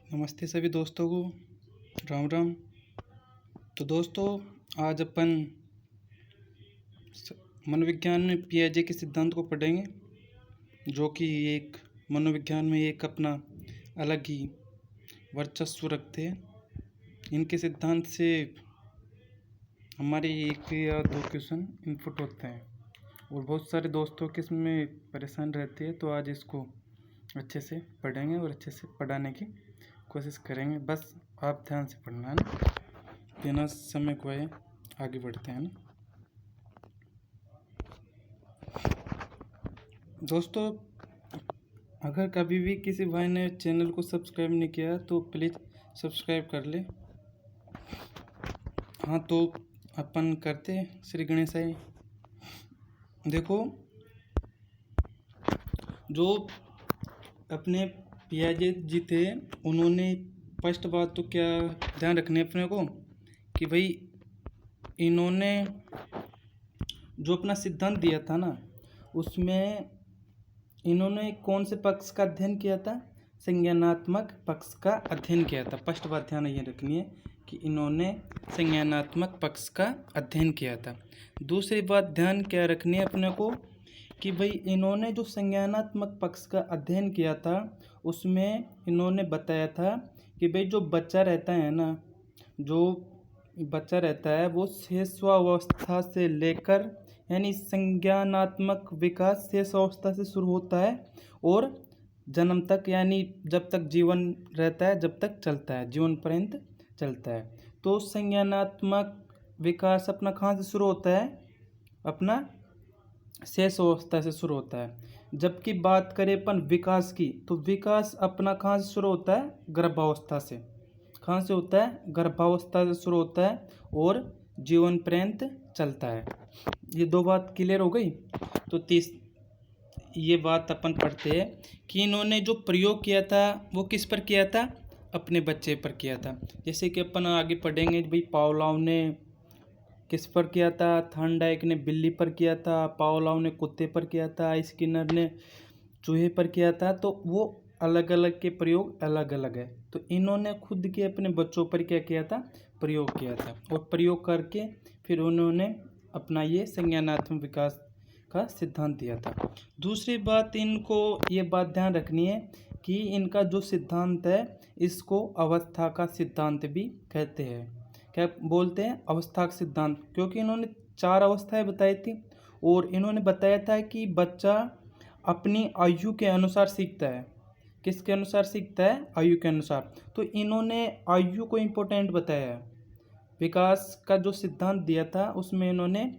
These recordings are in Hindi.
नमस्ते सभी दोस्तों को। राम राम। तो दोस्तों, आज अपन मनोविज्ञान में पियाजे के सिद्धांत को पढ़ेंगे, जो कि एक मनोविज्ञान में एक अपना अलग ही वर्चस्व रखते हैं। इनके सिद्धांत से हमारे एक या दो क्वेश्चन इनपुट होते हैं और बहुत सारे दोस्तों के इसमें परेशान रहते हैं। तो आज इसको अच्छे से पढ़ेंगे और अच्छे से पढ़ाने की कोशिश करेंगे। बस आप ध्यान से पढ़ना है ना, बिना समय खोए आगे बढ़ते हैं ना। दोस्तों, अगर कभी भी किसी भाई ने चैनल को सब्सक्राइब नहीं किया तो प्लीज़ सब्सक्राइब कर ले। हाँ, तो अपन करते हैं श्री गणेशाय। देखो, जो अपने पियाजे जी थे, उन्होंने फर्स्ट बात तो क्या ध्यान रखने अपने को कि भाई इन्होंने जो अपना सिद्धांत दिया था ना, उसमें इन्होंने कौन से पक्ष का अध्ययन किया था? संज्ञानात्मक पक्ष का अध्ययन किया था। फर्स्ट बात ध्यान ये रखनी है कि इन्होंने संज्ञानात्मक पक्ष का अध्ययन किया था। दूसरी बात ध्यान क्या रखनी है अपने को कि भाई इन्होंने जो संज्ञानात्मक पक्ष का अध्ययन किया था, उसमें इन्होंने बताया था कि भाई जो बच्चा रहता है ना, जो बच्चा रहता है वो शैशवावस्था से लेकर यानी संज्ञानात्मक विकास शैशवावस्था से शुरू होता है और जन्म तक यानी जब तक जीवन रहता है, जब तक चलता है, जीवन पर्यंत चलता है। तो संज्ञानात्मक विकास अपना कहाँ से शुरू होता है? अपना शैशवावस्था से शुरू होता है। जबकि बात करें अपन विकास की, तो विकास अपना कहाँ से शुरू होता है? गर्भावस्था से। कहाँ से होता है? गर्भावस्था से शुरू होता है और जीवन पर्यंत चलता है। ये दो बात क्लियर हो गई। तो ये बात अपन पढ़ते हैं कि इन्होंने जो प्रयोग किया था वो किस पर किया था? अपने बच्चे पर किया था। जैसे कि अपन आगे पढ़ेंगे, भाई पावलोव ने किस पर किया था? थॉर्नडाइक ने बिल्ली पर किया था, पावलोव ने कुत्ते पर किया था, स्किनर ने चूहे पर किया था। तो वो अलग अलग के प्रयोग अलग अलग है। तो इन्होंने खुद के अपने बच्चों पर क्या किया था? प्रयोग किया था और प्रयोग करके फिर उन्होंने अपना ये संज्ञानात्मक विकास का सिद्धांत दिया था। दूसरी बात इनको ये बात ध्यान रखनी है कि इनका जो सिद्धांत है इसको अवस्था का सिद्धांत भी कहते हैं। क्या बोलते हैं? अवस्था का सिद्धांत, क्योंकि इन्होंने 4 अवस्थाएं बताई थी और इन्होंने बताया था कि बच्चा अपनी आयु के अनुसार सीखता है। किसके अनुसार सीखता है? आयु के अनुसार। तो इन्होंने आयु को इम्पोर्टेंट बताया है। विकास का जो सिद्धांत दिया था उसमें इन्होंने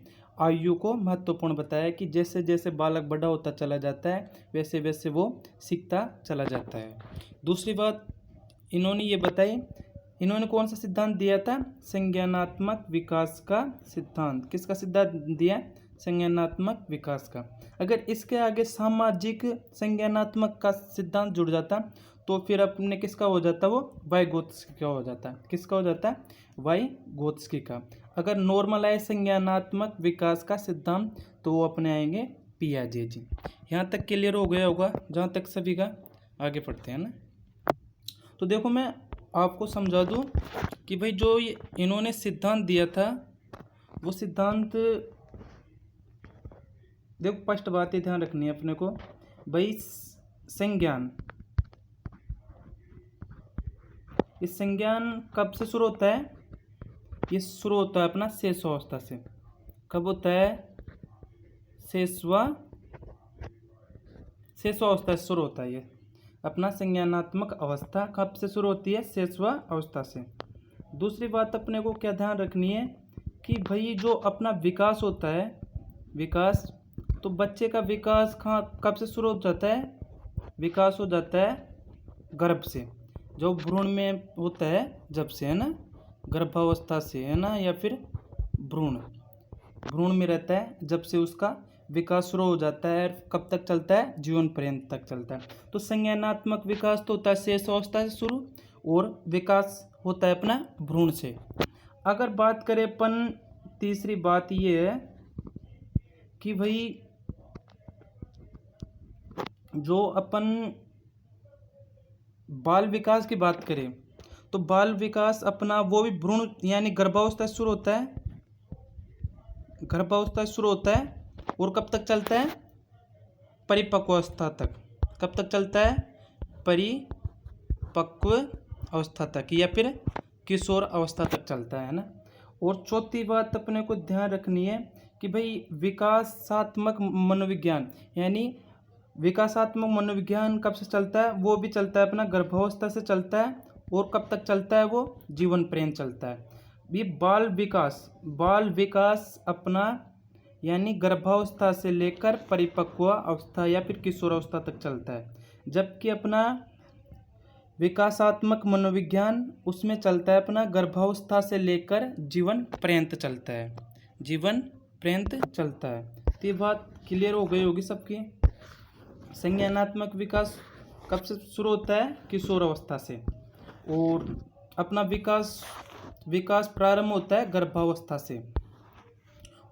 आयु को महत्वपूर्ण बताया कि जैसे जैसे बालक बड़ा होता चला जाता है वैसे वैसे वो सीखता चला जाता है। दूसरी बात इन्होंने ये बताई, इन्होंने कौन सा सिद्धांत दिया था? संज्ञानात्मक विकास का सिद्धांत। किसका सिद्धांत दिया? संज्ञानात्मक विकास का। अगर इसके आगे सामाजिक संज्ञानात्मक का सिद्धांत जुड़ जाता तो फिर अपने किसका हो जाता? वो वाइगोत्स्की का हो जाता। किसका हो जाता? वाइगोत्स्की का। अगर नॉर्मलाइज संज्ञानात्मक विकास का सिद्धांत तो वो अपने आएंगे पियाजे जी। यहाँ तक क्लियर हो गया होगा जहाँ तक सभी का। आगे पढ़ते हैं ना। तो देखो, मैं आपको समझा दूँ कि भाई जो इन्होंने सिद्धांत दिया था वो सिद्धांत, देखो फर्स्ट बात ये ध्यान रखनी है अपने को, भाई संज्ञान, इस संज्ञान कब से शुरू होता है? ये शुरू होता है अपना शैशवावस्था से। कब होता है? शैशवावस्था से शुरू होता है। ये अपना संज्ञानात्मक अवस्था कब से शुरू होती है? शैशवावस्था से। दूसरी बात अपने को क्या ध्यान रखनी है कि भाई जो अपना विकास होता है, विकास, तो बच्चे का विकास कब से शुरू हो जाता है? विकास हो जाता है गर्भ से, जो भ्रूण में होता है जब से, है ना, गर्भावस्था से, है ना, या फिर भ्रूण में रहता है जब से उसका विकास शुरू हो जाता है। कब तक चलता है? जीवन पर्यंत तक चलता है। तो संज्ञानात्मक विकास तो होता है शैशवावस्था से शुरू और विकास होता है अपना भ्रूण से। अगर बात करें अपन, तीसरी बात ये है कि भाई जो अपन बाल विकास की बात करें तो बाल विकास अपना वो भी भ्रूण यानी गर्भावस्था से शुरू होता है, गर्भावस्था से शुरू होता है और कब तक चलता है, परिपक्वावस्था तक। कब तक चलता है, परिपक्व अवस्था तक या फिर किशोर अवस्था तक चलता है ना। और चौथी बात अपने को ध्यान रखनी है कि भाई विकासात्मक मनोविज्ञान यानी विकासात्मक मनोविज्ञान कब से चलता है, वो भी चलता है अपना गर्भावस्था से चलता है और कब तक चलता है, वो जीवन पर्यंत चलता है। ये बाल विकास अपना यानी गर्भावस्था से लेकर परिपक्व अवस्था या फिर किशोरावस्था तक चलता है, जबकि अपना विकासात्मक मनोविज्ञान उसमें चलता है अपना गर्भावस्था से लेकर जीवन पर्यंत चलता है, जीवन पर्यंत चलता है। तो ये बात क्लियर हो गई होगी सबकी। संज्ञानात्मक विकास कब से शुरू होता है, किशोर अवस्था से, और अपना विकास प्रारंभ होता है गर्भावस्था से।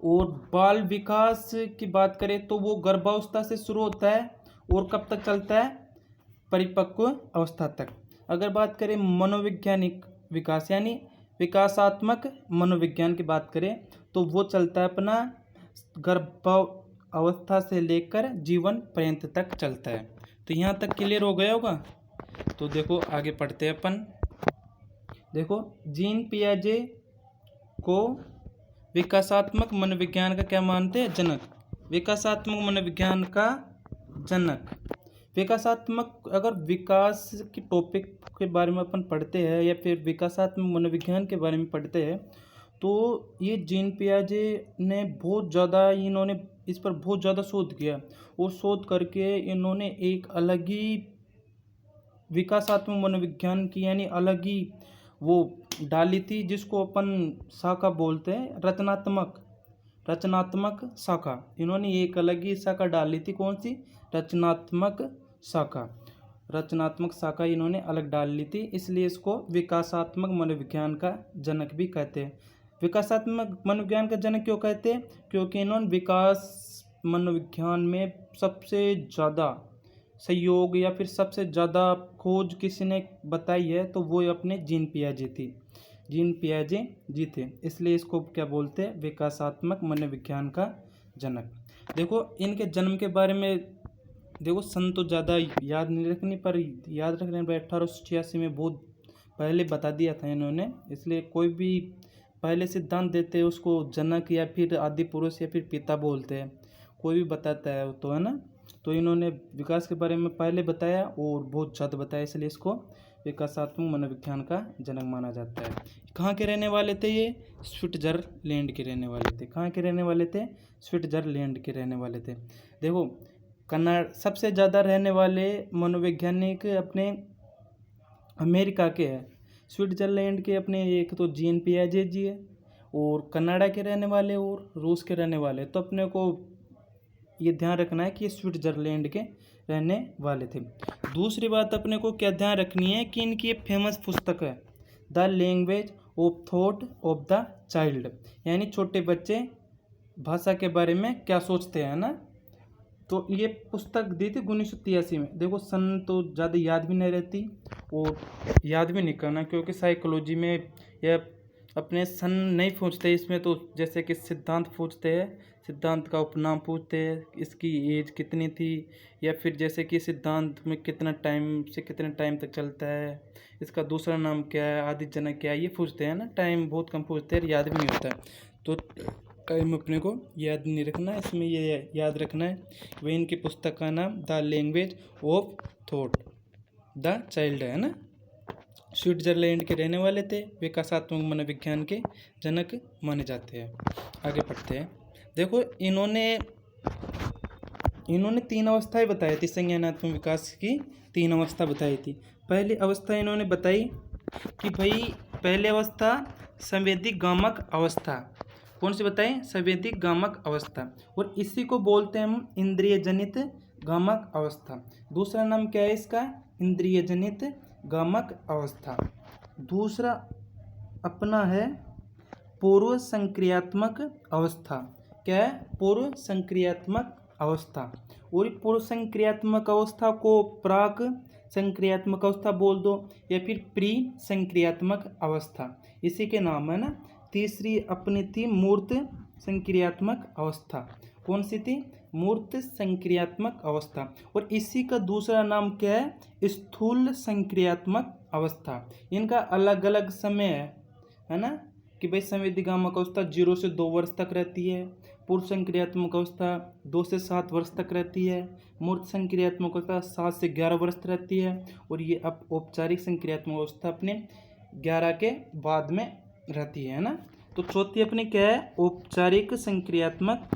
और बाल विकास की बात करें तो वो गर्भावस्था से शुरू होता है और कब तक चलता है, परिपक्व अवस्था तक। अगर बात करें मनोवैज्ञानिक विकास यानी विकासात्मक मनोविज्ञान की बात करें तो वो चलता है अपना गर्भावस्था से लेकर जीवन पर्यंत तक चलता है। तो यहाँ तक क्लियर हो गया होगा। तो देखो आगे पढ़ते हैं अपन। देखो जीन पियाजे को विकासात्मक मनोविज्ञान का क्या मानते हैं, जनक। विकासात्मक मनोविज्ञान का जनक। विकासात्मक अगर विकास के टॉपिक के बारे में अपन पढ़ते हैं या फिर विकासात्मक मनोविज्ञान के बारे में पढ़ते हैं तो ये जीन पियाजे ने बहुत ज़्यादा इन्होंने इस पर बहुत ज़्यादा शोध किया और शोध करके इन्होंने एक अलग ही विकासात्मक मनोविज्ञान की यानी अलग ही वो डाली थी, जिसको अपन शाखा बोलते हैं, रचनात्मक शाखा। इन्होंने एक अलग ही शाखा डाली थी, कौन सी, रचनात्मक शाखा इन्होंने अलग डाल ली थी, इसलिए इसको विकासात्मक मनोविज्ञान का जनक भी कहते हैं। विकासात्मक मनोविज्ञान का जनक क्यों कहते हैं, क्योंकि इन्होंने विकास मनोविज्ञान में सबसे ज़्यादा सहयोग या फिर सबसे ज़्यादा खोज किसी ने बताई है तो वो अपने जीन पियाजे जी थे, इसलिए इसको क्या बोलते हैं, विकासात्मक मनोविज्ञान का जनक। देखो इनके जन्म के बारे में देखो सन तो ज़्यादा याद नहीं रखनी, पर याद रखने पर 1886 में बहुत पहले बता दिया था इन्होंने, इसलिए कोई भी पहले सिद्धांत देते हैं उसको जनक या फिर आदि पुरुष या फिर पिता बोलते हैं, कोई भी बताता है तो, है ना। तो इन्होंने विकास के बारे में पहले बताया और बहुत ज़्यादा बताया, इसलिए इसको विकासात्मक मनोविज्ञान का जनक माना जाता है। कहाँ के रहने वाले थे ये, स्विट्जरलैंड के रहने वाले थे। कहाँ के रहने वाले थे, स्विट्जरलैंड के रहने वाले थे। देखो कनाडा सबसे ज़्यादा रहने वाले मनोवैज्ञानिक अपने अमेरिका के हैं, स्विट्जरलैंड के अपने एक तो जीन पियाजे जी है, और कनाडा के रहने वाले और रूस के रहने वाले। तो अपने को ये ध्यान रखना है कि ये स्विट्जरलैंड के रहने वाले थे। दूसरी बात अपने को क्या ध्यान रखनी है कि इनकी एक फेमस पुस्तक है the language of thought of the child, यानी छोटे बच्चे भाषा के बारे में क्या सोचते हैं ना। तो ये पुस्तक दी थी 1983 में। देखो सन तो ज़्यादा याद भी नहीं रहती और याद भी नहीं करना, क्योंकि साइकोलॉजी में यह अपने सन नहीं पूछते इसमें, तो जैसे कि सिद्धांत पूछते हैं, सिद्धांत का उपनाम पूछते हैं, इसकी एज कितनी थी, या फिर जैसे कि सिद्धांत में कितना टाइम से कितने टाइम तक चलता है, इसका दूसरा नाम क्या है, आदि जनक क्या है, ये पूछते हैं ना। टाइम बहुत कम पूछते हैं, याद भी नहीं होता है, तो टाइम अपने को याद नहीं रखना है। इसमें ये याद रखना है वही इनकी पुस्तक का नाम the language of thought the child है ना। स्विट्जरलैंड के रहने वाले थे, विकासात्मक मनोविज्ञान के जनक माने जाते हैं। आगे पढ़ते हैं। देखो इन्होंने 3 अवस्थाएं बताई थी, संज्ञानात्मक विकास की 3 अवस्था बताई थी। पहली अवस्था इन्होंने बताई कि भाई पहली अवस्था संवेदी गामक अवस्था, कौन सी बताई, संवेदी गामक अवस्था, और इसी को बोलते हैं हम इंद्रिय जनित गामक अवस्था। दूसरा नाम क्या है इसका, इंद्रिय जनित गामक अवस्था। दूसरा अपना है पूर्व संक्रियात्मक अवस्था। क्या है, पूर्व संक्रियात्मक अवस्था। और पूर्व संक्रियात्मक अवस्था को प्राक संक्रियात्मक अवस्था बोल दो या फिर प्री संक्रियात्मक अवस्था, इसी के नाम है ना। तीसरी अपनी थी मूर्त संक्रियात्मक अवस्था। कौन सी थी? मूर्त संक्रियात्मक अवस्था। और इसी का दूसरा नाम क्या है? स्थूल संक्रियात्मक अवस्था। इनका अलग अलग समय है ना, कि भाई संवेदीगामक अवस्था 0 से 2 वर्ष तक रहती है, पूर्व संक्रियात्मक अवस्था 2 से 7 वर्ष तक रहती है, मूर्त संक्रियात्मक अवस्था 7 से 11 वर्ष रहती है, और ये अब औपचारिक संक्रियात्मक अवस्था अपने 11 के बाद में रहती है ना। तो चौथी अपनी क्या है? औपचारिक संक्रियात्मक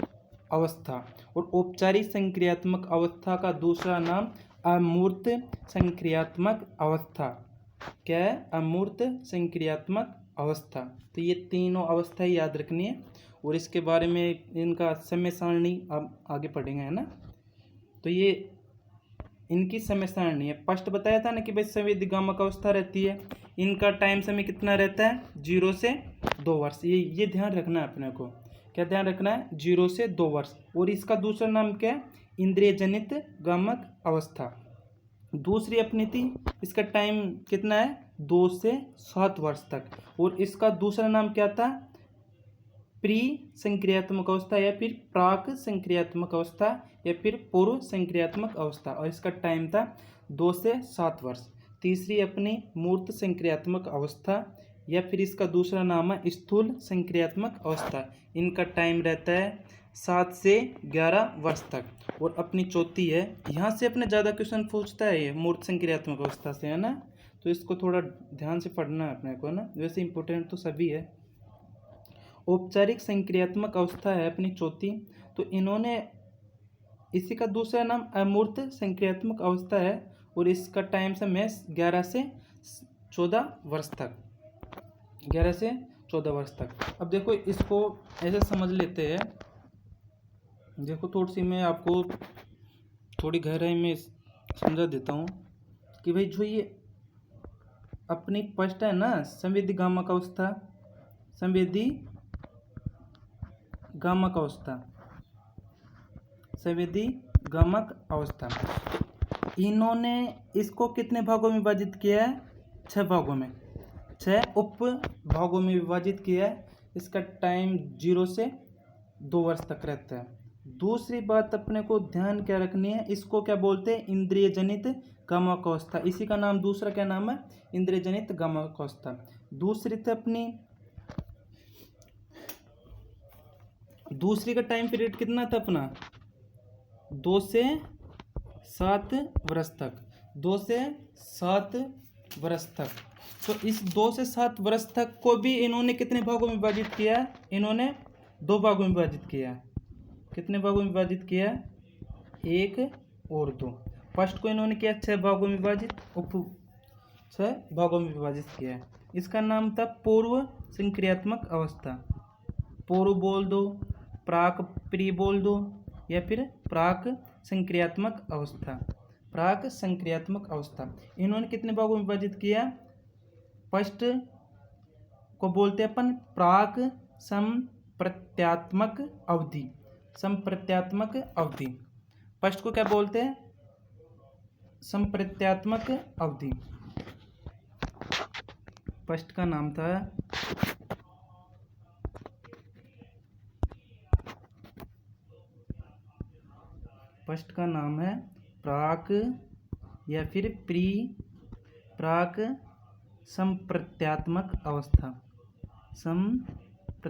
अवस्था। और औपचारिक संक्रियात्मक अवस्था का दूसरा नाम अमूर्त संक्रियात्मक अवस्था। क्या है? अमूर्त संक्रियात्मक अवस्था। तो ये तीनों अवस्थाएं याद रखनी है, और इसके बारे में इनका समय सारणी अब आगे पढ़ेंगे, है ना। तो ये इनकी समय सारणी है। फर्स्ट बताया था ना कि भाई संवेदीगामक अवस्था रहती है, इनका टाइम समय कितना रहता है? 0 से 2 वर्ष। ये ध्यान रखना है अपने को। क्या ध्यान रखना है? 0 से 2 वर्ष। और इसका दूसरा नाम क्या है? इंद्रिय जनित गामक अवस्था। दूसरी अपनी थी, इसका टाइम कितना है? 2 से 7 वर्ष तक। और इसका दूसरा नाम क्या था? प्री संक्रियात्मक अवस्था या फिर प्राक संक्रियात्मक अवस्था या फिर पूर्व संक्रियात्मक अवस्था, और इसका टाइम था 2 से 7 वर्ष। तीसरी अपनी मूर्त संक्रियात्मक अवस्था या फिर इसका दूसरा नाम है स्थूल संक्रियात्मक अवस्था। इनका टाइम रहता है 7 से 11 वर्ष तक। और अपनी चौथी है, यहाँ से अपने ज़्यादा क्वेश्चन पूछता है ये मूर्त संक्रियात्मक अवस्था से, है ना। तो इसको थोड़ा ध्यान से पढ़ना है अपने को ना, वैसे इंपॉर्टेंट तो सभी है। औपचारिक संक्रियात्मक अवस्था है अपनी चौथी। तो इन्होंने इसी का दूसरा नाम अमूर्त संक्रियात्मक अवस्था है, और इसका टाइम समय 11 से 14 वर्ष तक। 11 से 14 वर्ष तक। अब देखो इसको ऐसे समझ लेते हैं। देखो थोड़ी सी मैं आपको थोड़ी गहराई में समझा देता हूँ कि भाई जो ये अपनी फर्स्ट है ना संवेदीगामक अवस्था, संवेदीगामक अवस्था, संवेदीगामक अवस्था, तो इन्होंने इसको कितने भागों में विभाजित किया है? 6 भागों में, 6 उप भागों में विभाजित किया है। इसका टाइम 0 से 2 वर्ष तक रहता है। दूसरी बात अपने को ध्यान क्या रखनी है, इसको क्या बोलते हैं? इंद्रिय जनित गामक अवस्था। इसी का नाम दूसरा क्या नाम है? इंद्रिय जनित गामक अवस्था। दूसरी तो अपनी दूसरी का टाइम पीरियड कितना था अपना? 2 से 7 वर्ष तक। 2 से 7 वर्ष तक। तो इस 2 से 7 वर्ष तक को भी इन्होंने कितने भागों में विभाजित किया है? इन्होंने 2 भागों में विभाजित किया है। कितने भागों में विभाजित किया? 1 और 2। फर्स्ट को इन्होंने किया 6 भागों में विभाजित, 6 भागों में विभाजित किया है। इसका नाम था पूर्व संक्रियात्मक अवस्था। पूर्व बोल दो, प्राक प्री बोल दो, या फिर प्राक संक्रियात्मक अवस्था। प्राक संक्रियात्मक अवस्था इन्होंने कितने भागों में विभाजित किया? फर्स्ट को बोलते हैं अपन प्राक संप्रत्यात्मक अवधि। संप्रत्यात्मक अवधि। फर्स्ट को क्या बोलते हैं? संप्रत्यात्मक अवधि। फर्स्ट का नाम था है प्राक या फिर प्री प्राक संप्रत्यात्मक अवस्था। संप्रत्यात्मक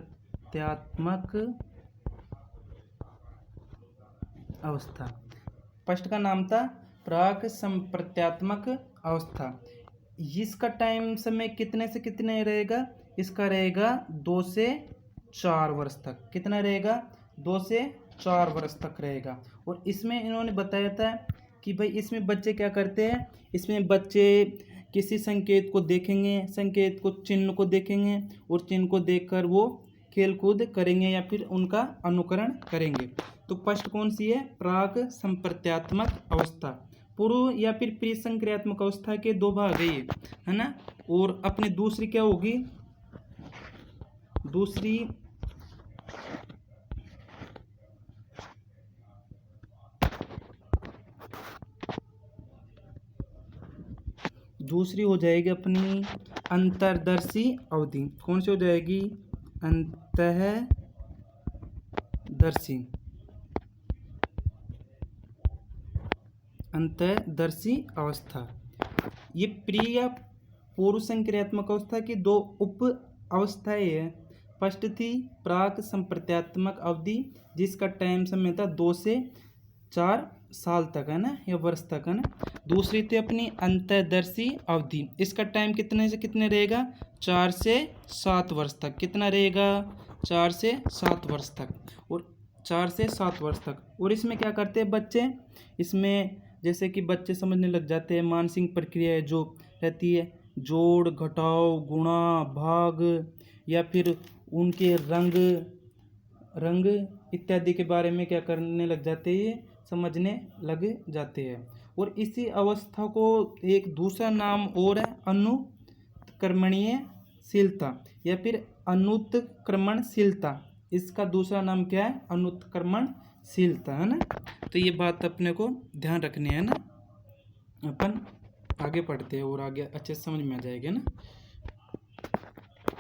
अवस्था। फर्स्ट का नाम था प्राक संप्रत्यात्मक अवस्था। इसका टाइम समय कितने से कितने रहेगा? इसका रहेगा 2 से 4 वर्ष तक। कितना रहेगा? 2 से 4 वर्ष तक रहेगा। और इसमें इन्होंने बताया था कि भाई इसमें बच्चे क्या करते हैं? इसमें बच्चे किसी संकेत को देखेंगे, संकेत को चिन्ह को देखेंगे, और चिन्ह को देखकर वो खेल कूद करेंगे या फिर उनका अनुकरण करेंगे। तो फर्स्ट कौन सी है? प्राक संप्रत्यात्मक अवस्था। पूर्व या फिर प्री संक्रियात्मक अवस्था के 2 भाग है ना। और अपनी दूसरी क्या होगी? दूसरी दूसरी हो जाएगी अपनी अंतर्दर्शी अवधि। कौन सी हो जाएगी? अंतर्दर्शी अवस्था। ये प्री या पूर्व संक्रियात्मक अवस्था की दो उप अवस्थाएं है। फर्स्ट थी प्राक संप्रत्यात्मक अवधि, जिसका टाइम समय था 2 से 4 साल तक, है ना, या वर्ष तक, है ना। दूसरी थी अपनी अंतर्दर्शी अवधि, इसका टाइम कितने से कितने रहेगा? 4 से 7 वर्ष तक। कितना रहेगा? 4 से 7 वर्ष तक। और 4 से 7 वर्ष तक। और इसमें क्या करते हैं बच्चे? इसमें जैसे कि बच्चे समझने लग जाते हैं मानसिक प्रक्रिया जो रहती है, जोड़ घटाव गुणा भाग, या फिर उनके रंग इत्यादि के बारे में क्या करने लग जाते हैं? समझने लग जाते हैं। और इसी अवस्था को एक दूसरा नाम और है अनुत्क्रमणीयशीलता या फिर अनुत्क्रमणशीलता। इसका दूसरा नाम क्या है? अनुत्क्रमणशीलता, है ना। तो ये बात अपने को ध्यान रखनी है ना। अपन आगे पढ़ते हैं और आगे अच्छे से समझ में आ जाएगा ना।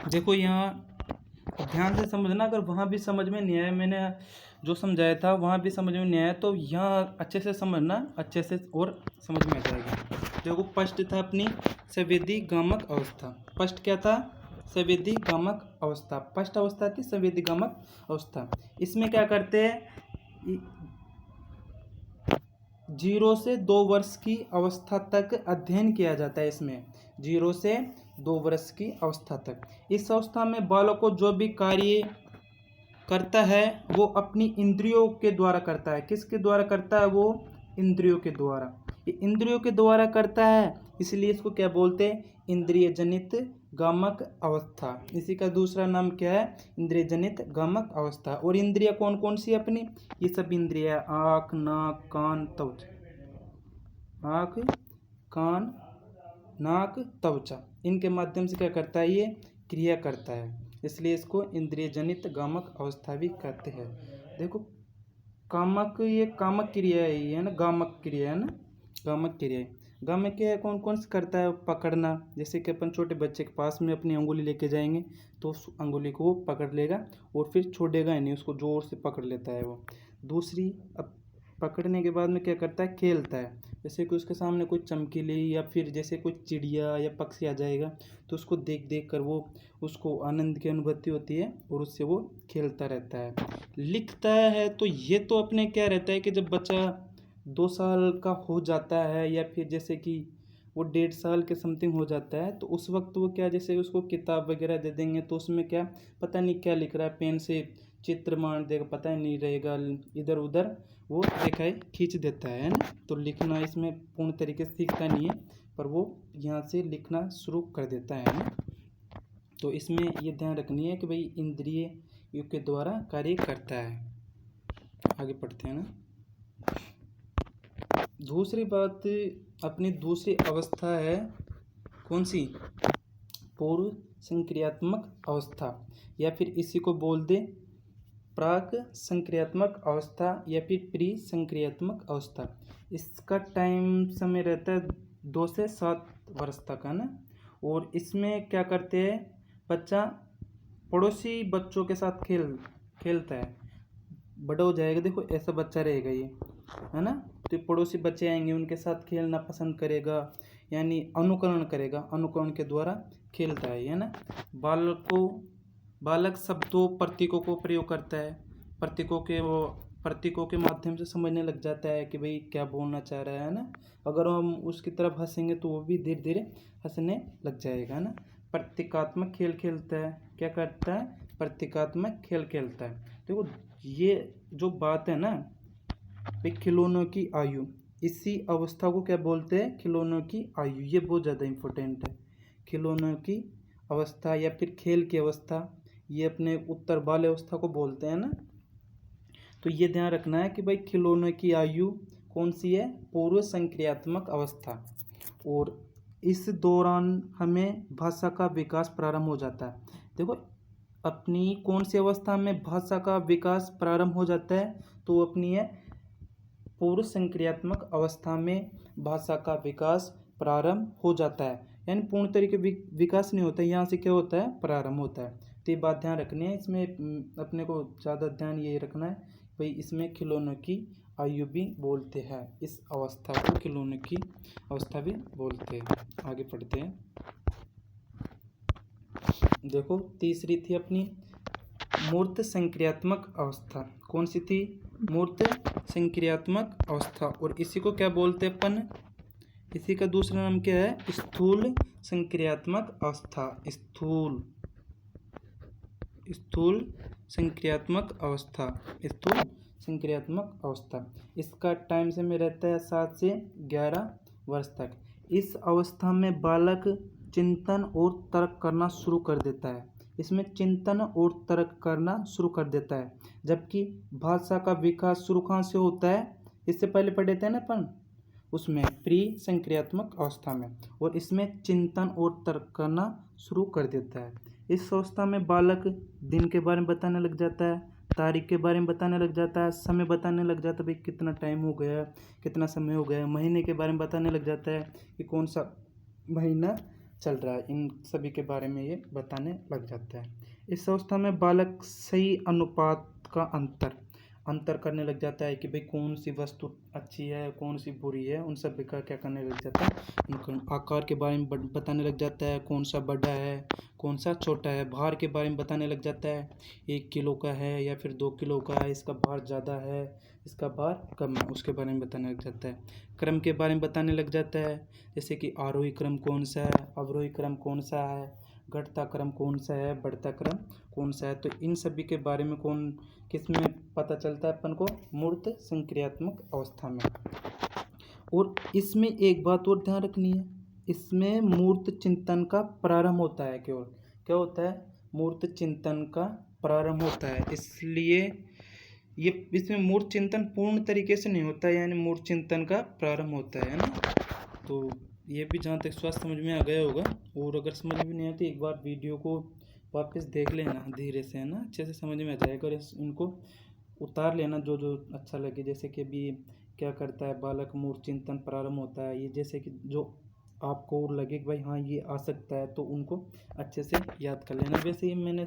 देखो यहाँ ध्यान से समझना, अगर वहाँ भी समझ में नहीं आया, मैंने जो समझाया था वहाँ भी समझ में नहीं आया, तो यहाँ अच्छे से समझना, अच्छे से और समझ में आ जाएगा। देखो फर्स्ट था अपनी संवेदी गामक अवस्था। फर्स्ट क्या था? संवेदी गामक अवस्था। फर्स्ट अवस्था थी संवेदी गामक अवस्था। इसमें क्या करते हैं? 0 से 2 वर्ष की अवस्था तक अध्ययन किया जाता है। इसमें 0 से 2 वर्ष की अवस्था तक। इस अवस्था में बालक को जो भी कार्य करता है वो अपनी इंद्रियों के द्वारा करता है। किसके द्वारा करता है? वो इंद्रियों के द्वारा। ये इंद्रियों के द्वारा करता है, इसलिए इसको क्या बोलते हैं? इंद्रिय जनित गामक अवस्था। इसी का दूसरा नाम क्या है? इंद्रिय जनित गामक अवस्था। और इंद्रिया कौन कौन सी अपनी? ये सब इंद्रिया आँख नाक कान त्वचा, आँख कान नाक त्वचा, इनके माध्यम से क्या करता है? ये क्रिया करता है, इसलिए इसको इंद्रिय जनित गामक अवस्था भी कहते हैं। देखो कामक, ये कामक क्रिया है ना, गामक क्रिया है ना, गामक क्रिया है। गामक क्रिया कौन कौन से करता है? पकड़ना, जैसे कि अपन छोटे बच्चे के पास में अपनी अंगुली लेके जाएंगे तो उस अंगुली को वो पकड़ लेगा और फिर छोड़ेगा ही नहीं, उसको जोर से पकड़ लेता है वो। दूसरी, अब पकड़ने के बाद में क्या करता है? खेलता है। जैसे कि उसके सामने कोई चमकीली या फिर जैसे कोई चिड़िया या पक्षी आ जाएगा तो उसको देख देख कर वो उसको आनंद की अनुभूति होती है और उससे वो खेलता रहता है। लिखता है, तो ये तो अपने क्या रहता है कि जब बच्चा 2 साल का हो जाता है या फिर जैसे कि वो 1.5 साल के समथिंग हो जाता है, तो उस वक्त वो क्या, जैसे उसको किताब वगैरह दे देंगे तो उसमें क्या पता नहीं क्या लिख रहा है, पेन से चित्र मान देगा, पता ही नहीं रहेगा, इधर उधर वो दिखाई खींच देता है ना। तो लिखना इसमें पूर्ण तरीके से सीखता नहीं है, पर वो यहाँ से लिखना शुरू कर देता है ना। तो इसमें ये ध्यान रखनी है कि भाई इंद्रिय युग के द्वारा कार्य करता है। आगे पढ़ते हैं ना। दूसरी बात, अपनी दूसरी अवस्था है कौन सी? पूर्व संक्रियात्मक अवस्था, या फिर इसी को बोल दे प्राक संक्रियात्मक अवस्था या फिर प्री संक्रियात्मक अवस्था। इसका टाइम समय रहता है 2 से 7 वर्ष तक, है ना। और इसमें क्या करते हैं? बच्चा पड़ोसी बच्चों के साथ खेलता है। बड़ा हो जाएगा, देखो ऐसा बच्चा रहेगा ये, है ना। तो पड़ोसी बच्चे आएंगे, उनके साथ खेलना पसंद करेगा, यानी अनुकरण करेगा, अनुकरण के द्वारा खेलता है ना। बालक शब्दों प्रतीकों को प्रयोग करता है। प्रतीकों के माध्यम से समझने लग जाता है कि भाई क्या बोलना चाह रहा है ना। अगर हम उसकी तरफ हंसेंगे तो वो भी धीरे धीरे हंसने लग जाएगा ना। प्रतीकात्मक खेल खेलता है। क्या करता है? प्रतीकात्मक खेल खेलता है। देखो ये जो बात है ना, भाई खिलौनों की आयु, इसी अवस्था को क्या बोलते हैं? खिलौनों की आयु। ये बहुत ज़्यादा इम्पोर्टेंट है। खिलौनों की अवस्था या फिर खेल की अवस्था, ये अपने उत्तर बाल अवस्था को बोलते हैं ना। तो ये ध्यान रखना है कि भाई खिलौनों की आयु कौन सी है? पूर्व संक्रियात्मक अवस्था। और इस दौरान हमें भाषा का विकास प्रारंभ हो जाता है। देखो अपनी कौन सी अवस्था में भाषा का विकास प्रारंभ हो जाता है? तो अपनी है पूर्व संक्रियात्मक अवस्था में भाषा का विकास प्रारंभ हो जाता है, यानी पूर्ण तरीके विकास नहीं होता है, यहाँ से क्या होता है, प्रारंभ होता है। तो ये बात ध्यान रखनी है। इसमें अपने को ज़्यादा ध्यान ये रखना है भाई, इसमें खिलौनों की आयु भी बोलते हैं, इस अवस्था को खिलौनों की अवस्था भी बोलते हैं। आगे पढ़ते हैं। देखो तीसरी थी अपनी मूर्त संक्रियात्मक अवस्था। कौन सी थी? मूर्त संक्रियात्मक अवस्था। और इसी को क्या बोलते हैं अपन? इसी का दूसरा नाम क्या है? स्थूल संक्रियात्मक अवस्था। स्थूल संक्रियात्मक अवस्था। स्थूल संक्रियात्मक अवस्था। इसका टाइम समय रहता है 7 से 11 वर्ष तक। इस अवस्था में बालक चिंतन और तर्क करना शुरू कर देता है। इसमें चिंतन और तर्क करना शुरू कर देता है। जबकि भाषा का विकास शुरू कहाँ से होता है? इससे पहले पढ़े थे ना अपन, उसमें प्री संक्रियात्मक अवस्था में। और इसमें चिंतन और तर्क करना शुरू कर देता है। इस अवस्था में बालक दिन के बारे में बताने लग जाता है, तारीख के बारे में बताने लग जाता है, समय बताने लग जाता है, भाई कितना टाइम हो गया, कितना समय हो गया। महीने के बारे में बताने लग जाता है कि कौन सा महीना चल रहा है, इन सभी के बारे में ये बताने लग जाता है। इस अवस्था में बालक सही अनुपात का अंतर करने लग जाता है कि भाई कौन सी वस्तु अच्छी है, कौन सी बुरी है, उन सब का क्या करने लग जाता है, उनका आकार के बारे में बताने लग जाता है, कौन सा बड़ा है, कौन सा छोटा है। भार के बारे में बताने लग जाता है, 1 किलो का है या फिर 2 किलो का है, इसका भार ज़्यादा है, इसका भार कम है, उसके बारे में बताने लग जाता है। क्रम के बारे में बताने लग जाता है, जैसे कि आरोही क्रम कौन सा है, अवरोही क्रम कौन सा है, घटता क्रम कौन सा है, बढ़ता क्रम कौन सा है। तो इन सभी के बारे में किस में पता चलता है अपन को? मूर्त संक्रियात्मक अवस्था में। और इसमें एक बात और ध्यान रखनी है, इसमें मूर्त चिंतन का प्रारंभ होता है। केवल क्या होता है? मूर्त चिंतन का प्रारंभ होता है। इसलिए ये इसमें मूर्त चिंतन पूर्ण तरीके से नहीं होता है, यानी मूर्त चिंतन का प्रारंभ होता है ना। तो ये भी जहाँ तक स्वास्थ्य समझ में आ गया होगा। और अगर समझ में नहीं आती, एक बार वीडियो को वापस देख लेना धीरे से, है ना, अच्छे से समझ में आ जाएगा। और इनको उतार लेना जो जो अच्छा लगे। जैसे कि अभी क्या करता है बालक, मूर्त चिंतन प्रारंभ होता है, ये जैसे कि जो आपको लगे कि भाई हाँ ये आ सकता है, तो उनको अच्छे से याद कर लेना। वैसे ही मैंने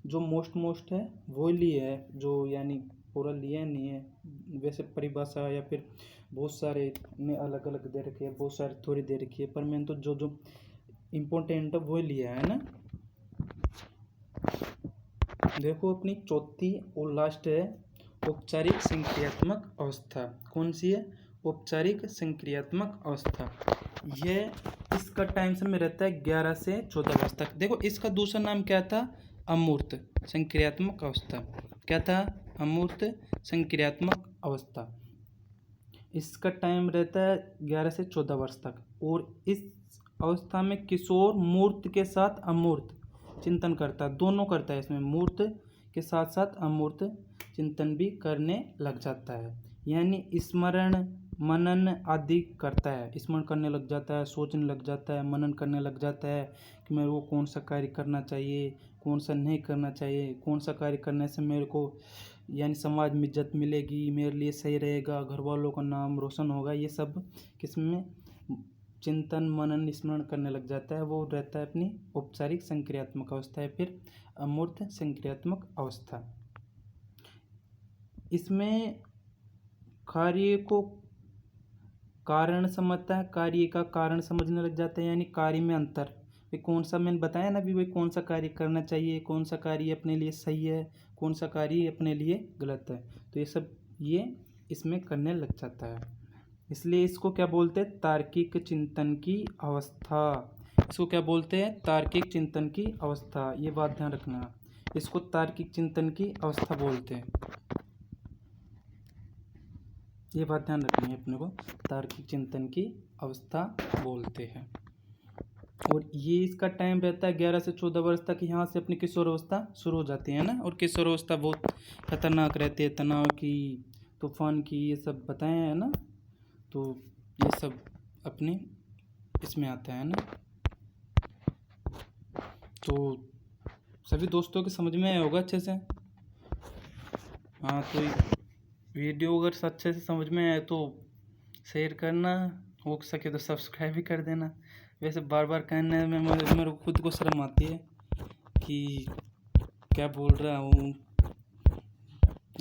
जो मोस्ट है वो लिए है, जो यानी पूरा लिया नहीं है। वैसे परिभाषा या फिर बहुत सारे ने अलग अलग दे रखी है, बहुत सारी थोड़ी दे रखी है, पर मैंने तो जो जो इम्पोर्टेंट है वो लिया है ना। देखो अपनी चौथी और लास्ट है औपचारिक संक्रियात्मक अवस्था। कौन सी है? औपचारिक संक्रियात्मक अवस्था। यह इसका टाइम समय रहता है 11 से 14 वर्ष तक। देखो इसका दूसरा नाम क्या था? अमूर्त संक्रियात्मक अवस्था। क्या था? अमूर्त संक्रियात्मक अवस्था। इसका टाइम रहता है 11 से 14 वर्ष तक। और इस अवस्था में किशोर मूर्त के साथ अमूर्त चिंतन करता है, दोनों करता है। इसमें मूर्त के साथ साथ अमूर्त चिंतन भी करने लग जाता है, यानी स्मरण मनन आदि करता है। स्मरण करने लग जाता है, सोचने लग जाता है, मनन करने लग जाता है कि मेरे को कौन सा कार्य करना चाहिए, कौन सा नहीं करना चाहिए, कौन सा कार्य करने से मेरे को यानी समाज में इज्जत मिलेगी, मेरे लिए सही रहेगा, घर वालों का नाम रोशन होगा। ये सब किसमें चिंतन मनन स्मरण करने लग जाता है, वो रहता है अपनी औपचारिक संक्रियात्मक अवस्था है। फिर अमूर्त संक्रियात्मक अवस्था। इसमें कार्य को कारण समझता है, कार्य का कारण समझने लग जाता है, यानी कार्य में अंतर। भाई कौन सा, मैंने बताया ना भी, भाई कौन सा कार्य करना चाहिए, कौन सा कार्य अपने लिए सही है, कौन सा कार्य अपने लिए गलत है। तो ये सब ये इसमें करने लग जाता है। इसलिए इसको क्या बोलते हैं? तार्किक चिंतन की अवस्था। इसको क्या बोलते हैं? तार्किक चिंतन की अवस्था। ये बात ध्यान रखना, इसको तार्किक चिंतन की अवस्था बोलते हैं। ये बात ध्यान रखनी है अपने को, तार्किक चिंतन की अवस्था बोलते हैं। और ये इसका टाइम रहता है 11 से 14 वर्ष तक। यहाँ से अपनी किशोर अवस्था शुरू हो जाती है ना। और किशोर अवस्था बहुत खतरनाक रहती है, तनाव की, तूफान की, ये सब बताए हैं ना। तो ये सब अपने इसमें आता है ना। तो सभी दोस्तों के समझ में आया होगा अच्छे से। हाँ, तो वीडियो अगर अच्छे से समझ में आए तो शेयर करना, हो सके तो सब्सक्राइब भी कर देना। वैसे बार बार कहने में मेरे को खुद को शर्म आती है कि क्या बोल रहा हूँ,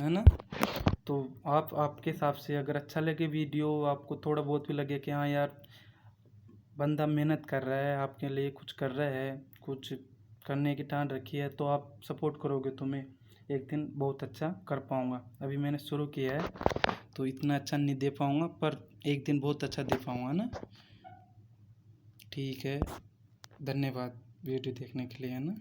है ना। तो आप आपके हिसाब से अगर अच्छा लगे वीडियो, आपको थोड़ा बहुत भी लगे कि हाँ यार बंदा मेहनत कर रहा है, आपके लिए कुछ कर रहा है, कुछ करने की ठान रखी है, तो आप सपोर्ट करोगे तो मैं एक दिन बहुत अच्छा कर पाऊँगा। अभी मैंने शुरू किया है तो इतना अच्छा नहीं दे पाऊँगा, पर एक दिन बहुत अच्छा दे पाऊँगा ना। ठीक है, धन्यवाद वीडियो देखने के लिए, है ना।